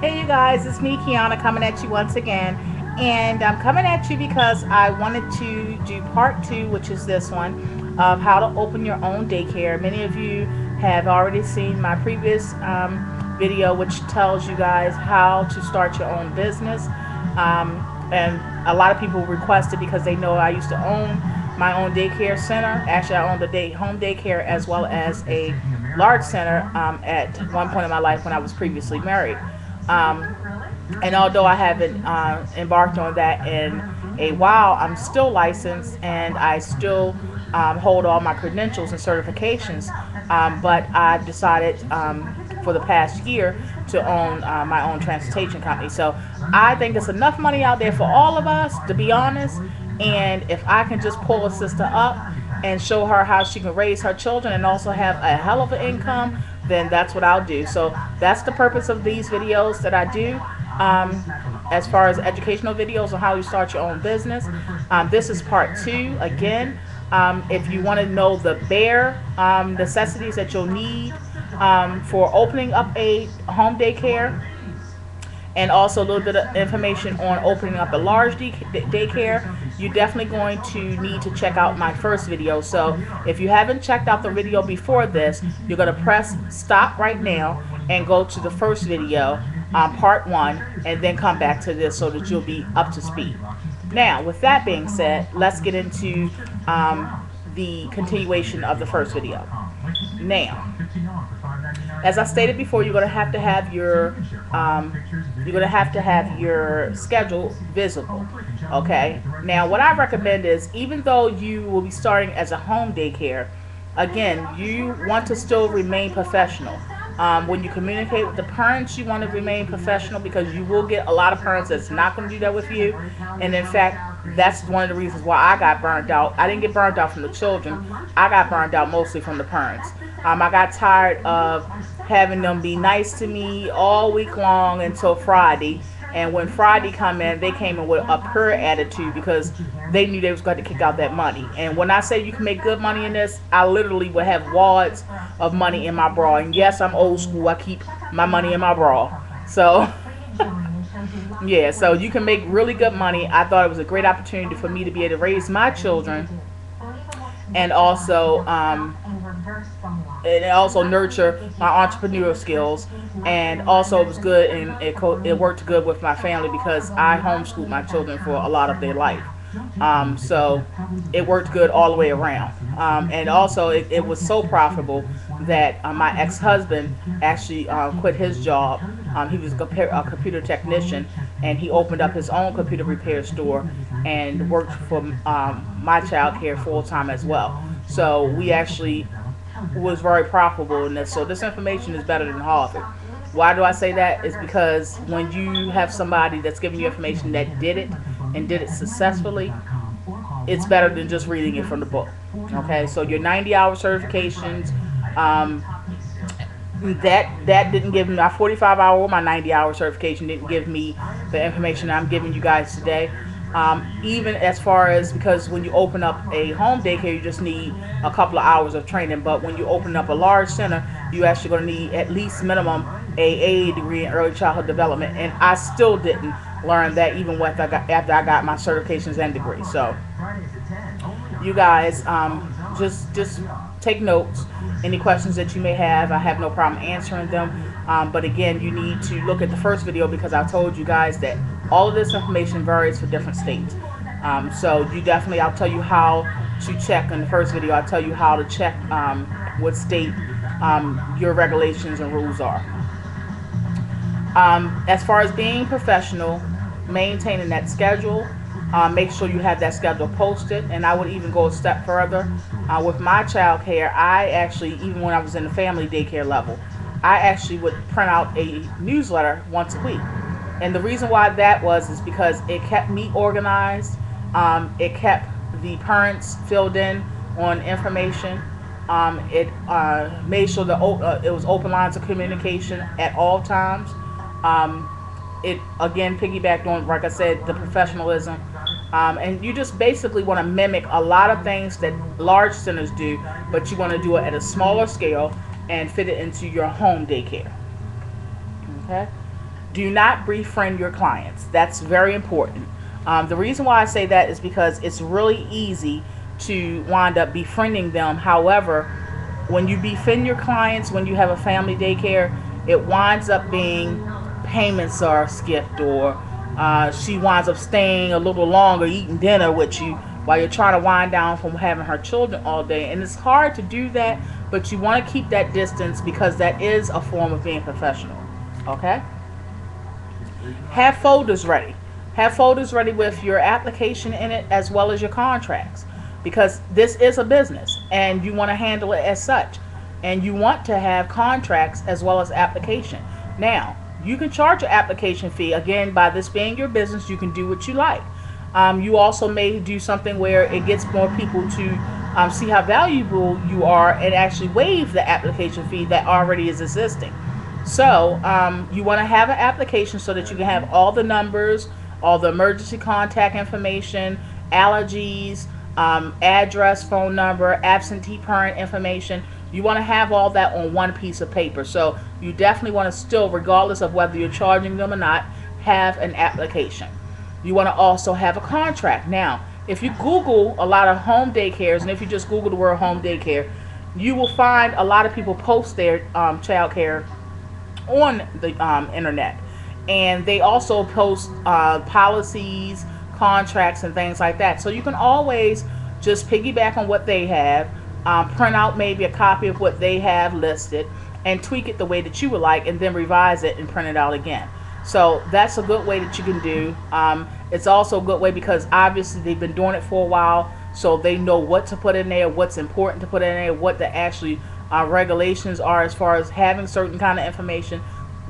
Hey you guys, it's me Kiana coming at you once again. And I'm coming at you because I wanted to do part two, which is this one, of how to open your own daycare. Many of you have already seen my previous video, which tells you guys how to start your own business. And a lot of people requested because they know I used to own my own daycare center. Actually, I owned a home daycare as well as a large center at one point in my life when I was previously married. Um, and although I haven't embarked on that in a while, I'm still licensed and I still hold all my credentials and certifications. But I've decided for the past year to own my own transportation company. So I think there's enough money out there for all of us, to be honest. And if I can just pull a sister up and show her how she can raise her children and also have a hell of an income, then that's what I'll do. So that's the purpose of these videos that I do. Um, as far as educational videos on how you start your own business, this is part two. Again, if you want to know the bare necessities that you'll need for opening up a home daycare, and also a little bit of information on opening up a large daycare, you're definitely going to need to check out my first video. So if you haven't checked out the video before this, you're going to press stop right now and go to the first video, part one, and then come back to this so that you'll be up to speed. Now, with that being said, let's get into the continuation of the first video. Now, as I stated before, you're gonna have to have your schedule visible. Okay. Now, what I recommend is, even though you will be starting as a home daycare, again, you want to still remain professional. When you communicate with the parents, you want to remain professional because you will get a lot of parents that's not going to do that with you. And in fact, that's one of the reasons why I got burned out. I didn't get burned out from the children. I got burned out mostly from the parents. I got tired of having them be nice to me all week long until Friday. And when Friday come in, they came in with a pure attitude because they knew they was going to kick out that money. And when I say you can make good money in this, I literally would have wads of money in my bra. And yes, I'm old school. I keep my money in my bra. So yeah, so you can make really good money. I thought it was a great opportunity for me to be able to raise my children and also nurture my entrepreneurial skills. And also it was good, and it worked good with my family because I homeschooled my children for a lot of their life. So it worked good all the way around. And also it was so profitable that my ex-husband actually quit his job. He was a computer technician, and he opened up his own computer repair store and worked for my child care full time as well. So we actually was very profitable in this. So this information is better than Harvard. Why do I say that? Is because when you have somebody that's giving you information that did it and did it successfully, it's better than just reading it from the book. Okay, so your 90-hour certifications, um, that didn't give me my 45-hour or my 90-hour certification didn't give me the information I'm giving you guys today. Even as far as, because when you open up a home daycare, you just need a couple of hours of training. But when you open up a large center, you actually going to need at least minimum a AA degree in early childhood development. And I still didn't learn that even after I got my certifications and degree. So you guys, just take notes. Any questions that you may have, I have no problem answering them. But again, you need to look at the first video because I told you guys that all of this information varies for different states. So you definitely, I'll tell you how to check in the first video. I'll tell you how to check what state your regulations and rules are. As far as being professional, maintaining that schedule, make sure you have that schedule posted. And I would even go a step further. With my child care, I actually, even when I was in the family daycare level, I actually would print out a newsletter once a week. And the reason why that was is because it kept me organized. It kept the parents filled in on information. It made sure that it was open lines of communication at all times. It again piggybacked on, like I said, the professionalism. And you just basically want to mimic a lot of things that large centers do, but you want to do it at a smaller scale and fit it into your home daycare. Okay. Do not befriend your clients. That's very important. The reason why I say that is because it's really easy to wind up befriending them. However, when you befriend your clients, when you have a family daycare, it winds up being payments are skipped, or she winds up staying a little longer eating dinner with you while you're trying to wind down from having her children all day. And it's hard to do that, but you want to keep that distance because that is a form of being professional. Okay? Have folders ready. Have folders ready with your application in it as well as your contracts, because this is a business and you want to handle it as such. And you want to have contracts as well as application. Now, you can charge an application fee. Again, by this being your business, you can do what you like. You also may do something where it gets more people to see how valuable you are and actually waive the application fee that already is existing. So you want to have an application so that you can have all the numbers, all the emergency contact information, allergies, address, phone number, absentee parent information. You want to have all that on one piece of paper. So you definitely want to still, regardless of whether you're charging them or not, have an application. You want to also have a contract. Now, if you Google a lot of home daycares, and if you just Google the word home daycare, you will find a lot of people post their child care on the internet. And they also post policies, contracts, and things like that. So you can always just piggyback on what they have, print out maybe a copy of what they have listed, and tweak it the way that you would like, and then revise it and print it out again. So that's a good way that you can do. It's also a good way because obviously they've been doing it for a while, so they know what to put in there, what's important to put in there, what the actually regulations are as far as having certain kind of information.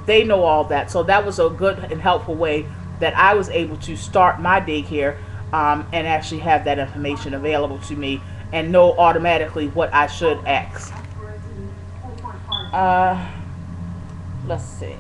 They know all that. So that was a good and helpful way that I was able to start my daycare and actually have that information available to me and know automatically what I should ask. Let's see.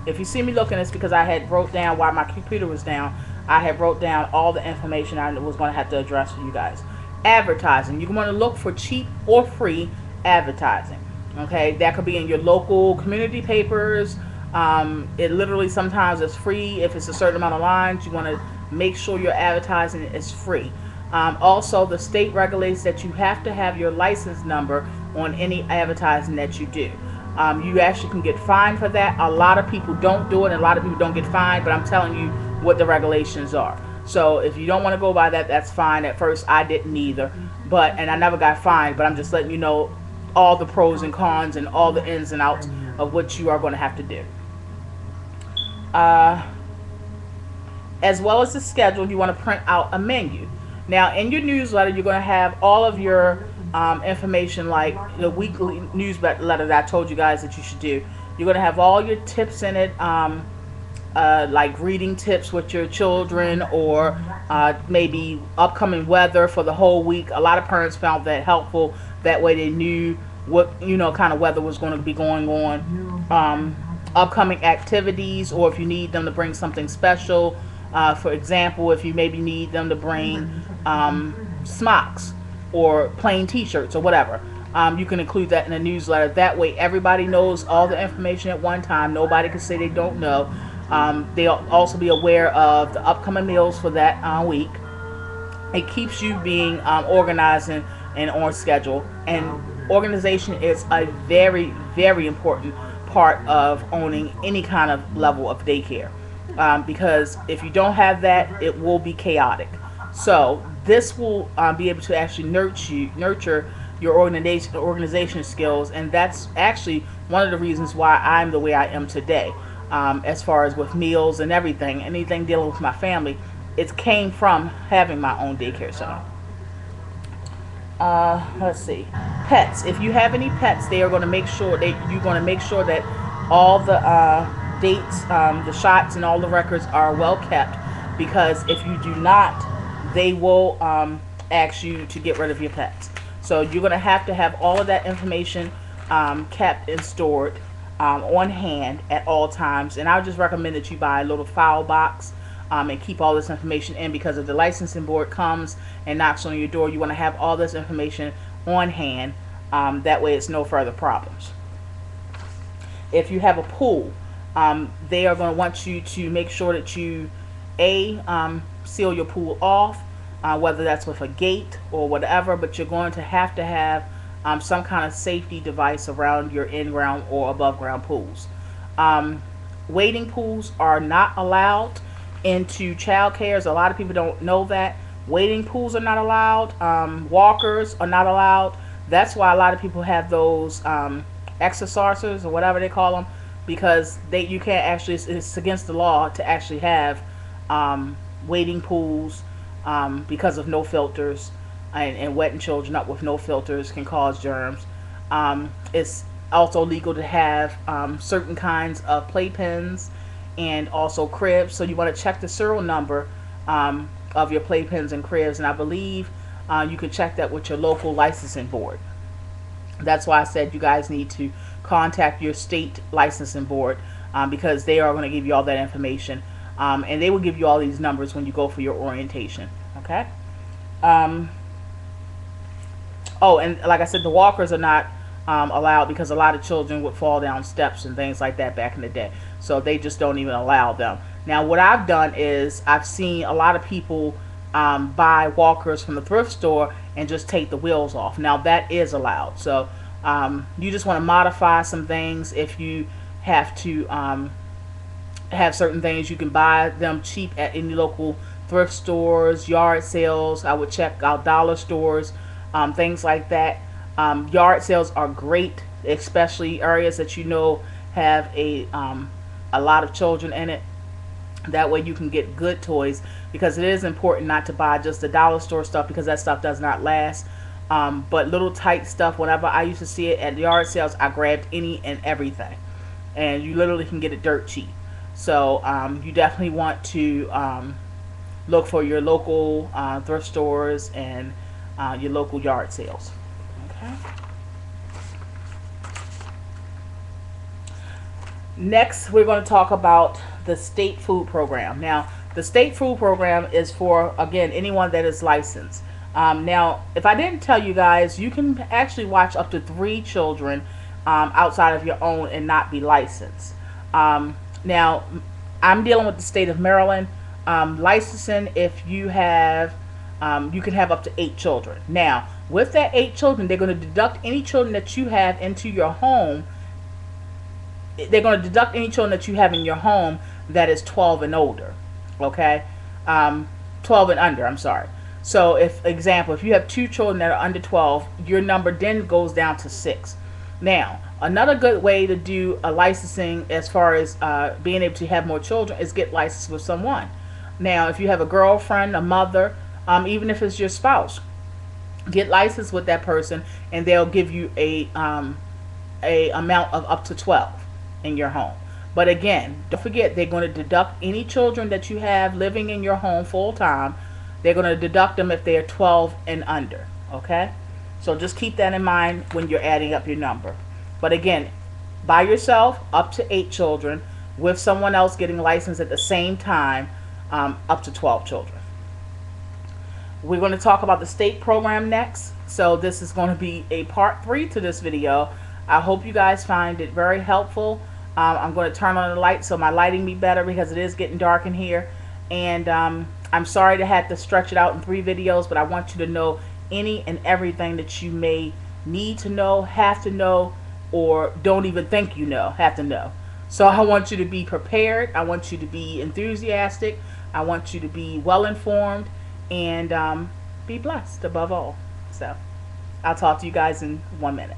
If you see me looking, it's because I had wrote down while my computer was down. I had wrote down all the information I was going to have to address for you guys. Advertising. You're going to look for cheap or free advertising. Okay, that could be in your local community papers. It literally sometimes is free if it's a certain amount of lines. You want to make sure your advertising is free. Also, the state regulates that you have to have your license number on any advertising that you do. You actually can get fined for that. A lot of people don't do it, and a lot of people don't get fined, but I'm telling you what the regulations are. So if you don't want to go by that, that's fine. At first, I didn't either, and I never got fined, but I'm just letting you know all the pros and cons and all the ins and outs of what you are going to have to do. As well as the schedule, you want to print out a menu. Now, in your newsletter, you're going to have all of your information, like the weekly newsletter that I told you guys that you should do. You're going to have all your tips in it, like reading tips with your children, or maybe upcoming weather for the whole week. A lot of parents found that helpful. That way they knew what kind of weather was going to be going on. Upcoming activities, or if you need them to bring something special. For example, if you maybe need them to bring smocks or plain t-shirts or whatever, you can include that in the newsletter. That way everybody knows all the information at one time. Nobody can say they don't know. They'll also be aware of the upcoming meals for that week. It keeps you being organized and on schedule. And organization is a very, very important part of owning any kind of level of daycare. Because if you don't have that, it will be chaotic. So this will be able to actually nurture your organization skills, and that's actually one of the reasons why I'm the way I am today. As far as with meals and anything dealing with my family, it came from having my own daycare center. Let's see, pets. If you have any pets, they are going to make sure that you're going to make sure that all the dates, the shots, and all the records are well kept. Because if you do not, they will ask you to get rid of your pets. So you're going to have all of that information kept and stored on hand at all times. And I would just recommend that you buy a little file box and keep all this information in, because if the licensing board comes and knocks on your door, you want to have all this information on hand. That way it's no further problems. If you have a pool, They are going to want you to make sure that you seal your pool off, whether that's with a gate or whatever, but you're going to have some kind of safety device around your in-ground or above-ground pools. Um, Wading pools are not allowed into child cares. A lot of people don't know that. Wading pools are not allowed. Walkers are not allowed. That's why a lot of people have those exercisers or whatever they call them, because you can't actually, it's against the law to actually have wading pools, because of no filters, and wetting children up with no filters can cause germs. It's also legal to have certain kinds of playpens and also cribs. So you want to check the serial number of your playpens and cribs, and I believe you can check that with your local licensing board. That's why I said you guys need to contact your state licensing board, because they are going to give you all that information, and they will give you all these numbers when you go for your orientation. Okay. Oh, and like I said, the walkers are not allowed, because a lot of children would fall down steps and things like that back in the day. So they just don't even allow them. Now, what I've done is I've seen a lot of people buy walkers from the thrift store and just take the wheels off. Now, that is allowed. So you just want to modify some things. If you have to have certain things, you can buy them cheap at any local thrift stores, yard sales. I would check out dollar stores, things like that. Yard sales are great, especially areas that you know have a lot of children in it. That way you can get good toys, because it is important not to buy just the dollar store stuff, because that stuff does not last. But little tight stuff, whenever I used to see it at yard sales, I grabbed any and everything. And you literally can get it dirt cheap. So you definitely want to look for your local thrift stores and your local yard sales. Okay. Next, we're going to talk about the state food program. Now, the state food program is for, again, anyone that is licensed. Now, if I didn't tell you guys, you can actually watch up to 3 children outside of your own and not be licensed. Now, I'm dealing with the state of Maryland. Licensing, if you have, you can have up to 8 children. Now, with that 8 children, they're going to deduct any children that you have into your home. They're going to deduct any children that you have in your home that is 12 and older. Okay? 12 and under, I'm sorry. So, if you have 2 children that are under 12, your number then goes down to 6. Now, another good way to do a licensing as far as being able to have more children is get licensed with someone. Now, if you have a girlfriend, a mother, even if it's your spouse, get licensed with that person, and they'll give you a amount of up to 12 in your home. But again, don't forget, they're going to deduct any children that you have living in your home full time. They're going to deduct them if they are 12 and under. Okay? So just keep that in mind when you're adding up your number. But again, by yourself, up to 8 children, with someone else getting licensed at the same time, up to 12 children. We're going to talk about the state program next. So this is going to be a part 3 to this video. I hope you guys find it very helpful. I'm going to turn on the light so my lighting be better, because it is getting dark in here. And I'm sorry to have to stretch it out in 3 videos, but I want you to know any and everything that you may need to know, have to know, or don't even think you know, have to know. So I want you to be prepared. I want you to be enthusiastic. I want you to be well informed, and be blessed above all. So I'll talk to you guys in 1 minute.